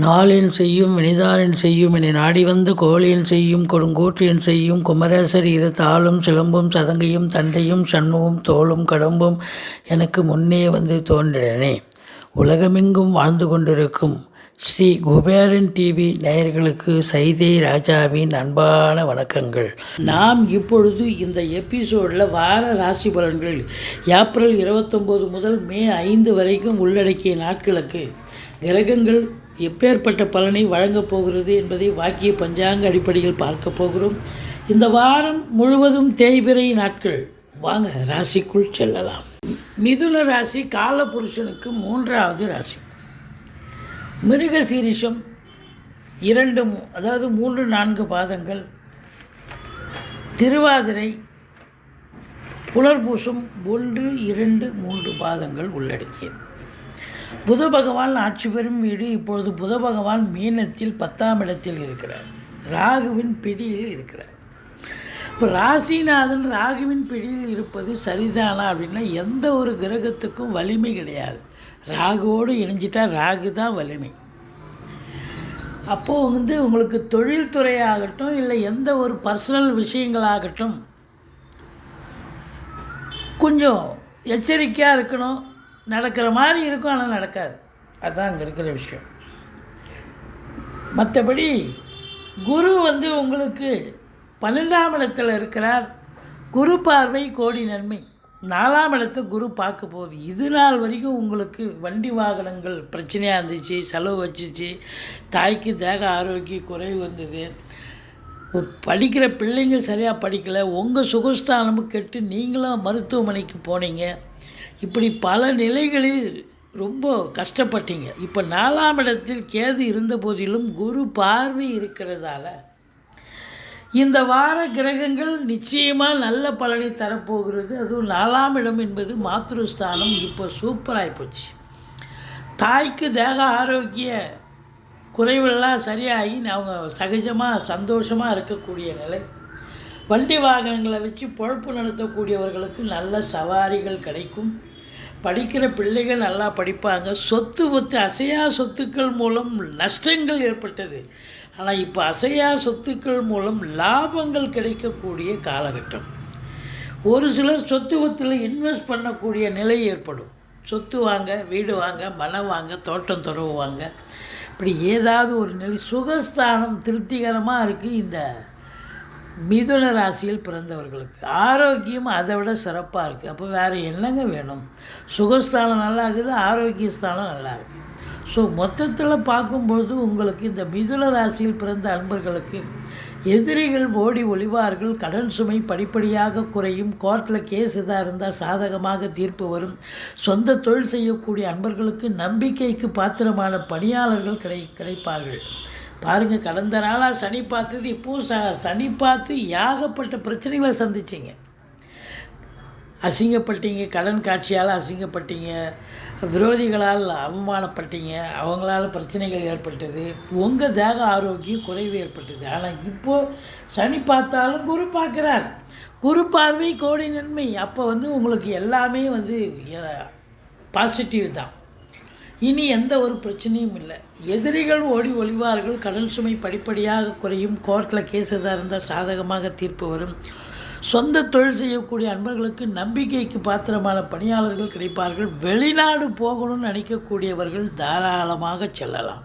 நாளின் செய்யும் வினிதானின் செய்யும் என நாடி வந்த கோழியின் செய்யும் கொடுங்கூற்றியன் செய்யும் குமரேசர் இரு தாளும் சிலம்பும் சதங்கையும் தண்டையும் சண்முகம் தோளும் கடம்பும் எனக்கு முன்னே வந்து தோன்றினே. உலகமெங்கும் வாழ்ந்து கொண்டிருக்கும் ஸ்ரீ குபேரன் டிவி நேயர்களுக்கு சைதை ராஜாவின் அன்பான வணக்கங்கள். நாம் இப்பொழுது இந்த எபிசோடில் வார ராசி பலன்கள் ஏப்ரல் 29 முதல் மே 5 வரைக்கும் உள்ளடக்கிய நாட்களுக்கு கிரகங்கள் எப்பேற்பட்ட பலனை வழங்கப் போகிறது என்பதை வாக்கிய பஞ்சாங்க அடிப்படையில் பார்க்க போகிறோம். இந்த வாரம் முழுவதும் தேய்பிறை நாட்கள். வாங்க ராசிக்குள் செல்லலாம். மிதுன ராசி காலபுருஷனுக்கு 3வது ராசி. மிருக சீரிஷம் 3-4 பாதங்கள், திருவாதிரை புனர்பூசம் 1-2-3 பாதங்கள் உள்ளடக்கியது. புத பகவான் ஆட்சி பெறும் வீடு. இப்பொழுது புத பகவான் மீனத்தில் 10ஆம் இடத்தில் இருக்கிறார், ராகுவின் பிடியில் இருக்கிறார். இப்போ ராசிநாதன் ராகுவின் பிடியில் இருப்பது சரிதானா அப்படின்னா எந்த ஒரு கிரகத்துக்கும் வலிமை கிடையாது. ராகுவோடு இணைஞ்சிட்டா ராகு தான் வலிமை. அப்போது உங்களுக்கு தொழில்துறையாகட்டும் இல்லை எந்த ஒரு பர்சனல் விஷயங்களாகட்டும் கொஞ்சம் எச்சரிக்கையாக இருக்கணும். நடக்கிற மாதிரி இருக்கும், ஆனால் நடக்காது. அதுதான் அங்கே இருக்கிற விஷயம். மற்றபடி குரு உங்களுக்கு 12ஆம் இடத்தில் இருக்கிறார். குரு பார்வை கோடி நன்மை. 4ஆம் இடத்தை குரு பார்க்க போகுது. இது நாள் வரைக்கும் உங்களுக்கு வண்டி வாகனங்கள் பிரச்சனையாக இருந்துச்சு, செலவு வச்சிச்சு, தாய்க்கு தேக ஆரோக்கிய குறைவு வந்தது, படிக்கிற பிள்ளைங்க சரியாக படிக்கலை, உங்கள் சுகஸ்தானமும் கெட்டு நீங்களும் மருத்துவமனைக்கு போனீங்க. இப்படி பல நிலைகளில் ரொம்ப கஷ்டப்பட்டீங்க. இப்போ 4ஆம் இடத்தில் கேது இருந்த போதிலும் குரு பார்வை இருக்கிறதால இந்த வார கிரகங்கள் நிச்சயமாக நல்ல பலனை தரப்போகிறது. அதுவும் 4ஆம் இடம் என்பது மாத்ருஸ்தானம். இப்போ சூப்பராகி போச்சு. தாய்க்கு தேக ஆரோக்கிய குறைவெல்லாம் சரியாகி அவங்க சகஜமாக சந்தோஷமாக இருக்கக்கூடிய நிலை. வண்டி வாகனங்களை வச்சு பொழப்பு நடத்தக்கூடியவர்களுக்கு நல்ல சவாரிகள் கிடைக்கும். படிக்கிற பிள்ளைகள் நல்லா படிப்பாங்க. சொத்து அசையா சொத்துக்கள் மூலம் நஷ்டங்கள் ஏற்பட்டது. ஆனால் இப்போ அசையா சொத்துக்கள் மூலம் லாபங்கள் கிடைக்கக்கூடிய காலகட்டம். ஒரு சிலர் சொத்தில் இன்வெஸ்ட் பண்ணக்கூடிய நிலை ஏற்படும். சொத்து வாங்க, வீடு வாங்க, மனம் வாங்க, தோட்டம் துறவு வாங்க, இப்படி ஏதாவது ஒரு நிலை. சுகஸ்தானம் திருப்திகரமாக இருக்குது. இந்த மிதுன ராசியில் பிறந்தவர்களுக்கு ஆரோக்கியம் அதை விட சிறப்பாக இருக்குது. அப்போ வேறு என்னங்க வேணும்? சுகஸ்தானம் நல்லா இருக்குது, ஆரோக்கியஸ்தானம் நல்லா இருக்குது. ஸோ மொத்தத்தில் பார்க்கும்போது உங்களுக்கு இந்த மிதுன ராசியில் பிறந்த அன்பர்களுக்கு எதிரிகள் ஓடி ஒளிவார்கள். கடன் சுமை படிப்படியாக குறையும். கோர்ட்டில் கேஸ் எதாக இருந்தால் சாதகமாக தீர்ப்பு வரும். சொந்த தொழில் செய்யக்கூடிய அன்பர்களுக்கு நம்பிக்கைக்கு பாத்திரமான பணியாளர்கள் கிடைப்பார்கள். பாருங்கள், கடந்த நாளாக சனி பார்த்தது, இப்போது சனி பார்த்து ஏகப்பட்ட பிரச்சனைகளை சந்திச்சிங்க. அசிங்கப்பட்டீங்க, கடன் காட்சியால் அசிங்கப்பட்டீங்க, விரோதிகளால் அவமானப்பட்டீங்க, அவங்களால பிரச்சனைகள் ஏற்பட்டது, உங்கள் தேக ஆரோக்கியம் குறைவு ஏற்பட்டது. ஆனால் இப்போது சனி பார்த்தாலும் குரு பார்க்குறார். குரு பார்வை கோடி நன்மை. அப்போ உங்களுக்கு எல்லாமே பாசிட்டிவ் தான். இனி எந்த ஒரு பிரச்சனையும் இல்லை. எதிரிகள் ஓடி ஒளிவார்கள். கடன் சுமை படிப்படியாக குறையும். கோர்ட்டில் கேஸ் எதாக இருந்தால் சாதகமாக தீர்ப்பு வரும். சொந்த தொழில் செய்யக்கூடிய அன்பர்களுக்கு நம்பிக்கைக்கு பாத்திரமான பணியாளர்கள் கிடைப்பார்கள். வெளிநாடு போகணும்னு நினைக்கக்கூடியவர்கள் தாராளமாக செல்லலாம்.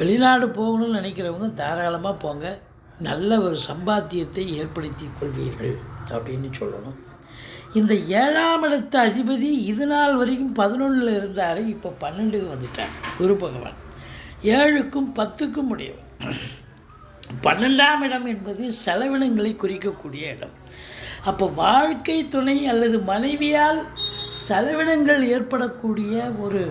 வெளிநாடு போகணும்னு நினைக்கிறவங்க தாராளமாக போங்க. நல்ல ஒரு சம்பாத்தியத்தை ஏற்படுத்தி கொள்வீர்கள் அப்படின்னு சொல்லணும். இந்த 7ஆம் இடத்து அதிபதி இது நாள் வரைக்கும் 11ல் இருந்தார். இப்போ 12க்கு வந்துட்டார் குரு பகவான். 7க்கும் 10க்கும் உடையவர். 12ஆம் இடம் என்பது செலவினங்களை குறிக்கக்கூடிய இடம். அப்போ வாழ்க்கை துணை அல்லது மனைவியால் செலவினங்கள் ஏற்படக்கூடிய ஒரு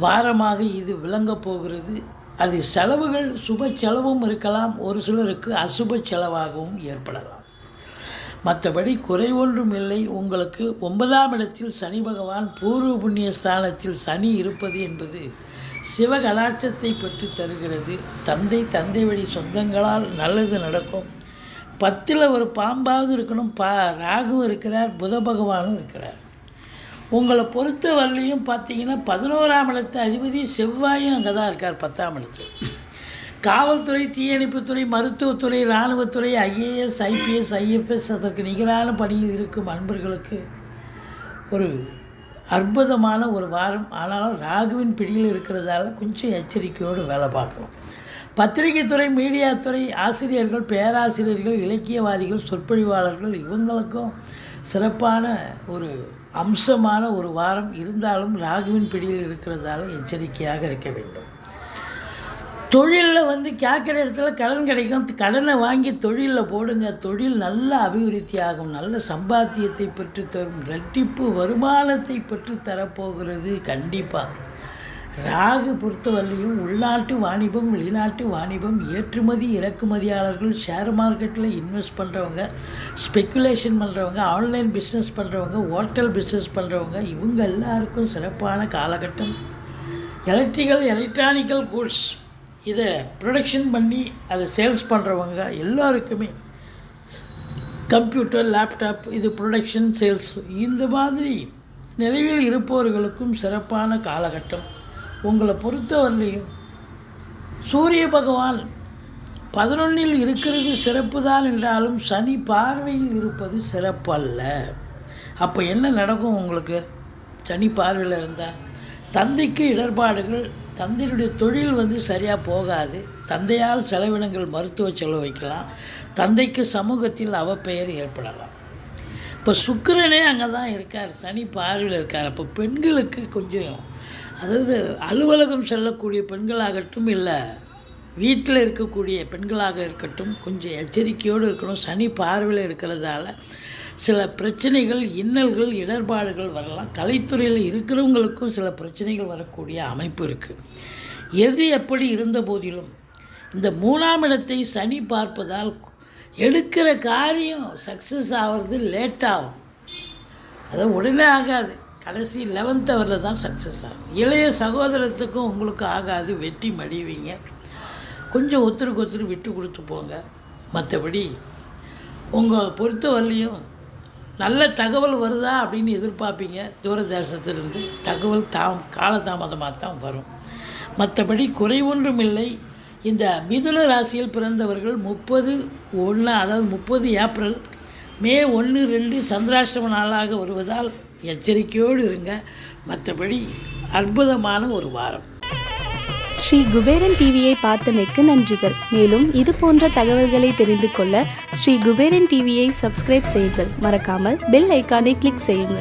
வாரமாக இது விளங்கப் போகிறது. அது செலவுகள் சுப செலவும் இருக்கலாம், ஒரு சிலருக்கு அசுப செலவாகவும் ஏற்படலாம். மற்றபடி குறை ஒன்றும் இல்லை. உங்களுக்கு 9ஆம் இடத்தில் சனி பகவான் பூர்வ புண்ணிய ஸ்தானத்தில் சனி இருப்பது என்பது சிவகடாட்சத்தை பெற்று தருகிறது. தந்தை வழி சொந்தங்களால் நல்லது நடக்கும். 10ல் ஒரு பாம்பாவது இருக்கணும். ராகுவும் இருக்கிறார், புத பகவானும் இருக்கிறார். உங்களை பொறுத்த வரலையும் பார்த்தீங்கன்னா 11ஆம் இடத்து அதிபதி செவ்வாயும் அங்கே தான் இருக்கார் 10ஆம் இடத்துல. காவல்துறை, தீயணைப்புத்துறை, மருத்துவத்துறை, இராணுவத்துறை, ஐஏஎஸ், ஐபிஎஸ், ஐஎஃப்எஸ் அதற்கு நிகரான பணியில் இருக்கும் அன்பர்களுக்கு ஒரு அற்புதமான ஒரு வாரம். ஆனாலும் ராகுவின் பிடியில் இருக்கிறதால கொஞ்சம் எச்சரிக்கையோடு வேலை பார்க்கணும். பத்திரிகை துறை, மீடியா துறை, ஆசிரியர்கள், பேராசிரியர்கள், இலக்கியவாதிகள், சொற்பொழிவாளர்கள் இவங்களுக்கும் சிறப்பான ஒரு அம்சமான ஒரு வாரம். இருந்தாலும் ராகுவின் பிடியில் இருக்கிறதால எச்சரிக்கையாக இருக்க வேண்டும். தொழிலில் கேட்குற இடத்துல கடன் கிடைக்கும். கடனை வாங்கி தொழிலில் போடுங்க. தொழில் நல்ல அபிவிருத்தி ஆகும். நல்ல சம்பாத்தியத்தை பெற்று தரும். இரட்டிப்பு வருமானத்தை பெற்று தரப்போகிறது கண்டிப்பாக. ராகு பொறுத்தவரையிலையும் உள்நாட்டு வாணிபம், வெளிநாட்டு வாணிபம், ஏற்றுமதி இறக்குமதியாளர்கள், ஷேர் மார்க்கெட்டில் இன்வெஸ்ட் பண்ணுறவங்க, ஸ்பெக்குலேஷன் பண்ணுறவங்க, ஆன்லைன் பிஸ்னஸ் பண்ணுறவங்க, ஹோட்டல் பிஸ்னஸ் பண்ணுறவங்க இவங்க எல்லாருக்கும் சிறப்பான காலகட்டம். எலக்ட்ரானிக்கல் கூட்ஸ் இதை ப்ரொடக்ஷன் பண்ணி அதை சேல்ஸ் பண்ணுறவங்க எல்லாருக்குமே, கம்ப்யூட்டர், லேப்டாப் இது ப்ரொடக்ஷன், சேல்ஸ் இந்த மாதிரி நிலையில் இருப்பவர்களுக்கும் சிறப்பான காலகட்டம். உங்களை பொறுத்தவரையிலையும் சூரிய பகவான் 11ல் இருக்கிறது சிறப்பு தான் என்றாலும் சனி பார்வையில் இருப்பது சிறப்பு அல்ல. அப்போ என்ன நடக்கும் உங்களுக்கு? சனி பார்வையில் இருந்தால் தந்தைக்கு இடர்பாடுகள், தந்தையுடைய தொழில் சரியாக போகாது. தந்தையால் செலவினங்கள், மருத்துவ செலவு வைக்கலாம். தந்தைக்கு சமூகத்தில் அவப்பெயர் ஏற்படலாம். இப்போ சுக்கிரனே அங்கே தான் இருக்கார், சனி பார்வையில் இருக்கார். அப்போ பெண்களுக்கு கொஞ்சம், அதாவது அலுவலகம் செல்லக்கூடிய பெண்களாகட்டும், இல்லை வீட்டில் இருக்கக்கூடிய பெண்களாக இருக்கட்டும், கொஞ்சம் எச்சரிக்கையோடு இருக்கணும். சனி பார்வையில் இருக்கிறதால சில பிரச்சனைகள், இன்னல்கள், இடர்பாடுகள் வரலாம். கலைத்துறையில் இருக்கிறவங்களுக்கும் சில பிரச்சனைகள் வரக்கூடிய அமைப்பு இருக்குது. எது எப்படி இருந்த போதிலும் இந்த 3ஆம் இடத்தை சனி பார்ப்பதால் எடுக்கிற காரியம் சக்ஸஸ் ஆகிறது லேட்டாகும். அது உடனே ஆகாது. கடைசி 11th ஹவரில் தான் சக்ஸஸ் ஆகும். இளைய சகோதரத்துக்கும் உங்களுக்கு ஆகாது, வெட்டி மடிவீங்க. கொஞ்சம் ஒருத்தருக்கு ஒருத்தர் விட்டு கொடுத்து போங்க. மற்றபடி உங்கள் பொறுத்தவரையிலையும் நல்ல தகவல் வருதா அப்படின்னு எதிர்பார்ப்பீங்க. தூரதேசத்திலிருந்து தகவல் காலதாமதமாக தான் வரும். மற்றபடி குறை ஒன்றும் இல்லை. இந்த மிதுன ராசியில் பிறந்தவர்கள் 30/1 அதாவது 30 ஏப்ரல், மே 1, 2 சந்திராஷ்டம நாளாக வருவதால் எச்சரிக்கையோடு இருங்க. மற்றபடி அற்புதமான ஒரு வாரம். ஸ்ரீ குபேரன் டிவியை பார்த்தமைக்கு நன்றிகள். மேலும் இது போன்ற தகவல்களை தெரிந்து கொள்ள ஸ்ரீ குபேரன் டிவியை சப்ஸ்கிரைப் செய்யுங்கள். மறக்காமல் பெல் ஐக்கானை கிளிக் செய்யுங்கள்.